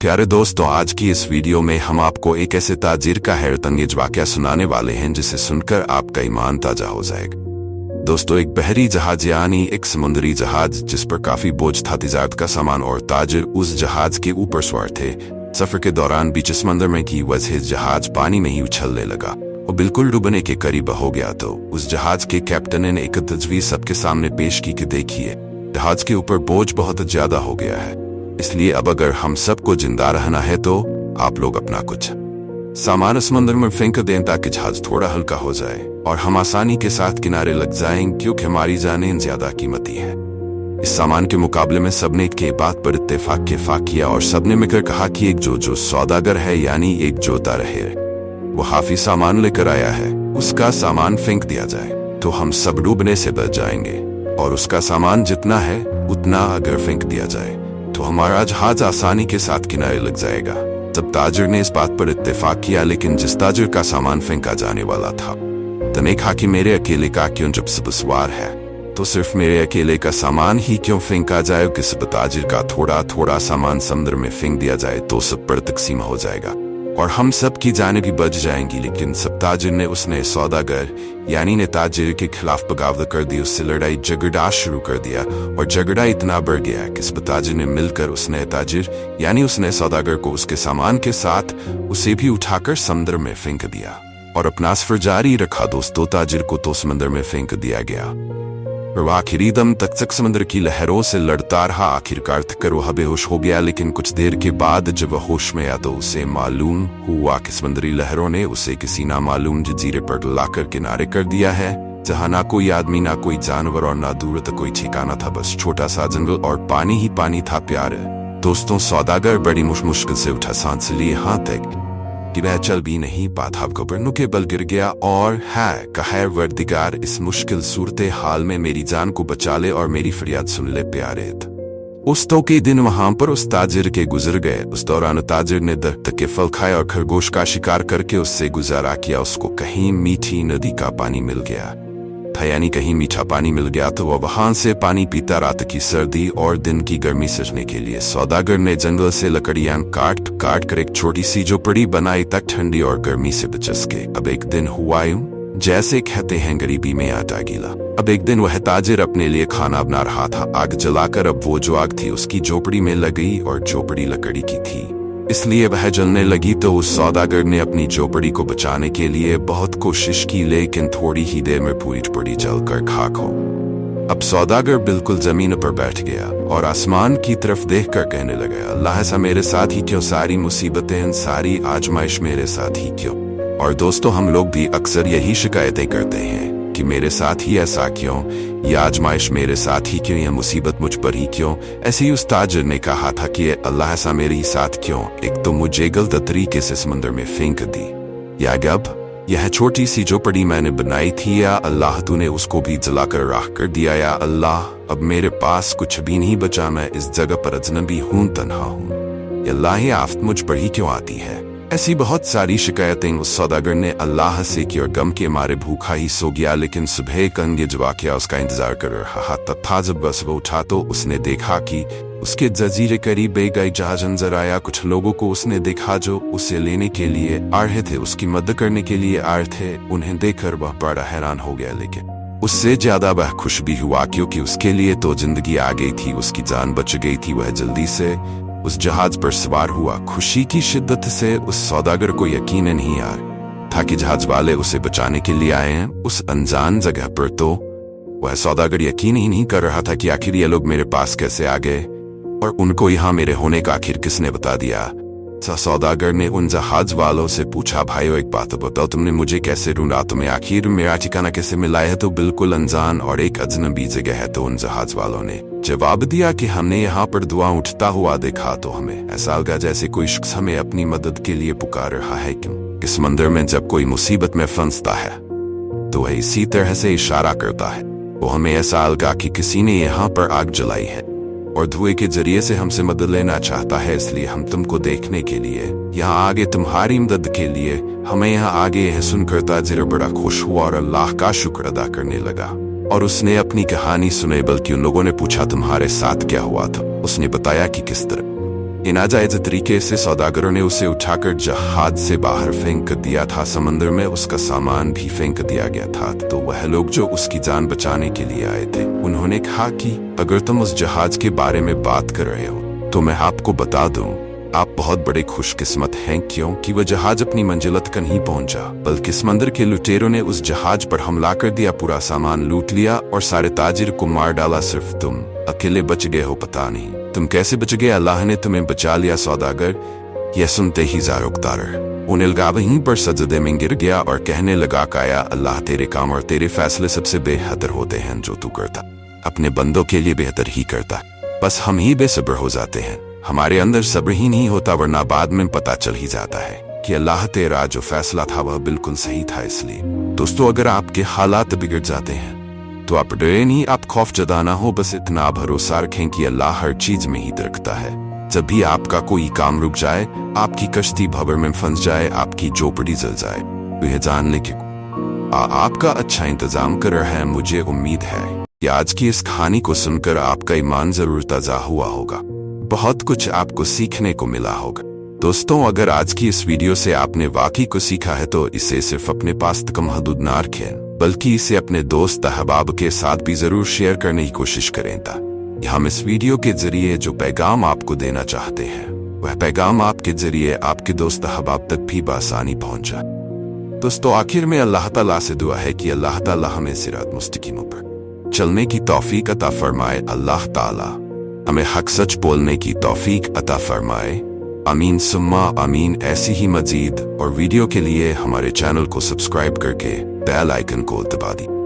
प्यारे दोस्तों, आज की इस वीडियो में हम आपको एक ऐसे ताजिर का हैरत अंगेज वाकया सुनाने वाले हैं जिसे सुनकर आपका ईमान ताजा हो जाएगा। दोस्तों, एक बहरी जहाज यानी एक समुद्री जहाज जिस पर काफी बोझ था, तिजारत का सामान और ताजिर उस जहाज के ऊपर सवार थे। सफर के दौरान बीच समंदर में की वजह जहाज पानी में ही उछलने लगा और बिल्कुल डूबने के करीब हो गया। तो उस जहाज के कैप्टन ने एक तजवीज सबके सामने पेश की कि देखिए, जहाज के ऊपर बोझ बहुत ज्यादा हो गया है, इसलिए अब अगर हम सबको जिंदा रहना है तो आप लोग अपना कुछ सामान समंदर में फेंक दें ताकि जहाज थोड़ा हल्का हो जाए और हम आसानी के साथ किनारे लग जाएं, क्योंकि हमारी जानें ज्यादा कीमती है। इस सामान के मुकाबले में सबने के बात पर इत्तेफाक किया और सबने मिलकर कहा कि एक जो सौदागर है यानी एक जोता रहे, वो हाफी सामान लेकर आया है, उसका सामान फेंक दिया जाए तो हम सब डूबने से बच जाएंगे, और उसका सामान जितना है उतना अगर फेंक दिया जाए तो हमारा जहाज आसानी के साथ किनारे लग जाएगा। तब ताजिर ने इस बात पर इत्तेफाक किया, लेकिन जिस ताजिर का सामान फेंका जाने वाला था तने कहा कि मेरे अकेले का क्यों, जब सब सवार है तो सिर्फ मेरे अकेले का सामान ही क्यों फेंका जाए कि सब ताजिर का थोड़ा थोड़ा सामान समुद्र में फेंक दिया जाए तो सब पर तकसीम हो जाएगा और हम सब की जानें भी बच जाएंगी। लेकिन सब ताजिर ने उसने सौदागर यानी ने ताजिर के खिलाफ बगावत कर दी, उससे लड़ाई झगड़ा शुरू कर दिया और झगड़ा इतना बढ़ गया कि सब ताजिर ने मिलकर उसने ताजिर यानी उसने सौदागर को उसके सामान के साथ उसे भी उठाकर समुद्र में फेंक दिया और अपना सफर जारी रखा। दोस्तों, ताजिर को तो समुद्र में फेंक दिया गया और आखिरी दम तक समुद्र की लहरों से लड़ता रहा। आखिरकार थकर वह बेहोश हो गया, लेकिन कुछ देर के बाद जब वह होश में आया तो उसे मालूम हुआ कि समुद्री लहरों ने उसे किसी नामालूम जजीरे पर लाकर किनारे कर दिया है, जहां ना कोई आदमी, ना कोई जानवर और ना दूर तक कोई ठिकाना था, बस छोटा सा जंगल और पानी ही पानी था। प्यारे दोस्तों, सौदागर बड़ी मुश्किल से उठा, सांस लिए यहाँ तक कि वह चल भी नहीं पाता, घुटनों के बल गिर गया और है कहर वर्दिगार, इस मुश्किल सूरत हाल में मेरी जान को बचा ले और मेरी फरियाद सुन ले। प्यारे उस तो के दिन वहां पर उस ताजिर के गुजर गए। उस दौरान ताजिर ने दरख्त के फल खाए और खरगोश का शिकार करके उससे गुजारा किया। उसको कहीं मीठी नदी का पानी मिल गया था, यानी कहीं मीठा पानी मिल गया तो वह वहां से पानी पीता। रात की सर्दी और दिन की गर्मी सजने के लिए सौदागर ने जंगल से लकड़ियां काट कर एक छोटी सी झोपड़ी बनाई तक ठंडी और गर्मी से बच सके। अब एक दिन हुआ यूं जैसे कहते हैं गरीबी में आटा गीला। अब एक दिन वह ताजिर अपने लिए खाना बना रहा था, आग जलाकर। अब वो जो आग थी उसकी झोपड़ी में लगी और झोपड़ी लकड़ी की थी, इसलिए वह जलने लगी। तो उस सौदागर ने अपनी झोपड़ी को बचाने के लिए बहुत कोशिश की, लेकिन थोड़ी ही देर में पूरी झोपड़ी जलकर खाक हो। अब सौदागर बिल्कुल जमीन पर बैठ गया और आसमान की तरफ देखकर कहने लगा, अल्लाह ऐसा मेरे साथ ही क्यों, सारी मुसीबतें, सारी आजमाइश मेरे साथ ही क्यों। और दोस्तों, हम लोग भी अक्सर यही शिकायतें करते हैं कि मेरे साथ ही ऐसा क्यों, यह आजमाइश मेरे साथ ही क्यों, यह मुसीबत मुझ पर ही क्यों। ऐसे ही उस ताजिर ने कहा था कि अल्लाह ऐसा मेरे ही साथ क्यों, एक तो मुझे गलत तरीके से समुद्र में फेंक दी, या अब यह छोटी सी झोपड़ी मैंने बनाई थी, या अल्लाह तूने उसको भी जलाकर राख कर दिया, या अल्लाह अब मेरे पास कुछ भी नहीं बचा, मैं इस जगह पर अजनबी हूं, तन्हा हूं, अल्लाह ये आफत मुझ पर ही क्यों आती है। ऐसी बहुत सारी शिकायतें उस सौदागर ने अल्लाह से की और गम के मारे भूखा ही सो गया। लेकिन सुबह कंगे जवाकिया उसका इंतजार कर रहा था। जब बस वो उठा तो उसने देखा कि उसके जजीरे करीब एक जहाज नजर आया। कुछ लोगों को उसने देखा जो उसे लेने के लिए आ रहे थे, उसकी मदद करने के लिए आ रहे थे। उन्हें देखकर वह बड़ा हैरान हो गया, लेकिन उससे ज्यादा वह खुश भी हुआ, क्योंकि उसके लिए तो जिंदगी आ गई थी, उसकी जान बच गई थी। वह जल्दी से उस जहाज पर सवार हुआ। खुशी की शिद्दत से उस सौदागर को यकीन नहीं आ रहा था कि जहाज वाले उसे बचाने के लिए आए हैं उस अनजान जगह पर। तो वह सौदागर यकीन ही नहीं कर रहा था कि आखिर ये लोग मेरे पास कैसे आ गए और उनको यहाँ मेरे होने का आखिर किसने बता दिया। सौदागर ने उन जहाज वालों से पूछा, भाइयों एक बात बताओ, तुमने मुझे कैसे ढूंढा, तुम्हें आखिर मेरा ठिकाना कैसे मिला है। तो बिल्कुल अनजान और एक अजनबी जगह है। तो उन जहाज वालों ने जवाब दिया कि हमने यहाँ पर धुआं उठता हुआ देखा, तो हमें ऐसा लगा जैसे कोई शख्स हमें अपनी मदद के लिए पुकार रहा है। क्यों, इस समंदर में जब कोई मुसीबत में फंसता है तो वह इसी तरह से इशारा करता है। वो हमें ऐसा लगा कि किसी ने यहाँ पर आग जलाई है और धुएं के जरिए से हमसे मदद लेना चाहता है, इसलिए हम तुमको देखने के लिए यहाँ आगे, तुम्हारी मदद के लिए हमें यहाँ आगे। यह सुनकर ताजिर बड़ा खुश हुआ और अल्लाह का शुक्र अदा करने लगा और उसने अपनी कहानी सुनाई। बल्कि उन लोगों ने पूछा, तुम्हारे साथ क्या हुआ था। उसने बताया कि किस तरह इन नाजायज तरीके से सौदागरों ने उसे उठाकर जहाज से बाहर फेंक दिया था। समंदर में उसका सामान भी फेंक दिया गया था। तो वह लोग जो उसकी जान बचाने के लिए आए थे, उन्होंने कहा कि अगर तुम उस जहाज के बारे में बात कर रहे हो तो मैं आपको बता दूं, आप बहुत बड़े खुशकिस्मत हैं, क्योंकि वह जहाज अपनी मंजिल तक नहीं पहुंचा, बल्कि समंदर के लुटेरों ने उस जहाज पर हमला कर दिया, पूरा सामान लूट लिया और सारे ताजिर को मार डाला। सिर्फ तुम अकेले बच गए हो। पता नहीं तुम कैसे बच गए, अल्लाह ने तुम्हें बचा लिया। सौदागर यह सुनते ही ज़ारुकतार उन इल्गा वहीं पर सजदे में गिर गया और कहने लगा, काया अल्लाह तेरे काम और तेरे फैसले सबसे बेहतर होते हैं। जो तू करता अपने बंदों के लिए बेहतर ही करता, बस हम ही बेसब्र हो जाते हैं। हमारे अंदर सब्र ही नहीं होता, वरना बाद में पता चल ही जाता है कि अल्लाह तेरा जो फैसला था वह बिल्कुल सही था। इसलिए दोस्तों, अगर आपके हालात बिगड़ जाते हैं तो आप डरे नहीं, आप खौफ ज़दा ना हो, बस इतना भरोसा रखें कि अल्लाह हर चीज में ही रखता है। जब भी आपका कोई काम रुक जाए, आपकी कश्ती भंवर में फंस जाए, आपकी झोपड़ी जल जाए, तो यह जान ले कि आपका अच्छा इंतजाम कर रहा है। मुझे उम्मीद है कि आज की इस कहानी को सुनकर आपका ईमान जरूर ताज़ा हुआ होगा, बहुत कुछ आपको सीखने को मिला होगा। दोस्तों, अगर आज की इस वीडियो से आपने वाकई को सीखा है तो इसे सिर्फ अपने पास तक महदूद ना रखें, बल्कि इसे अपने दोस्त अहबाब के साथ भी जरूर शेयर करने की कोशिश करें, ताकि हम इस वीडियो के जरिए जो पैगाम आपको देना चाहते हैं वह पैगाम आपके जरिए आपके दोस्त अहबाब तक भी बआसानी पहुंच जाए। दोस्तों, आखिर में अल्लाह ताला से दुआ है कि अल्लाह ताला हमें सिरात मुस्तकीम पर चलने की तौफीक अता फरमाए। अल्लाह ताला हमें हक सच बोलने की तौफीक अता फरमाए। आमीन सुम्मा आमीन। ऐसी ही मजीद और वीडियो के लिए हमारे चैनल को सब्सक्राइब करके बेल आइकन को दबा दी।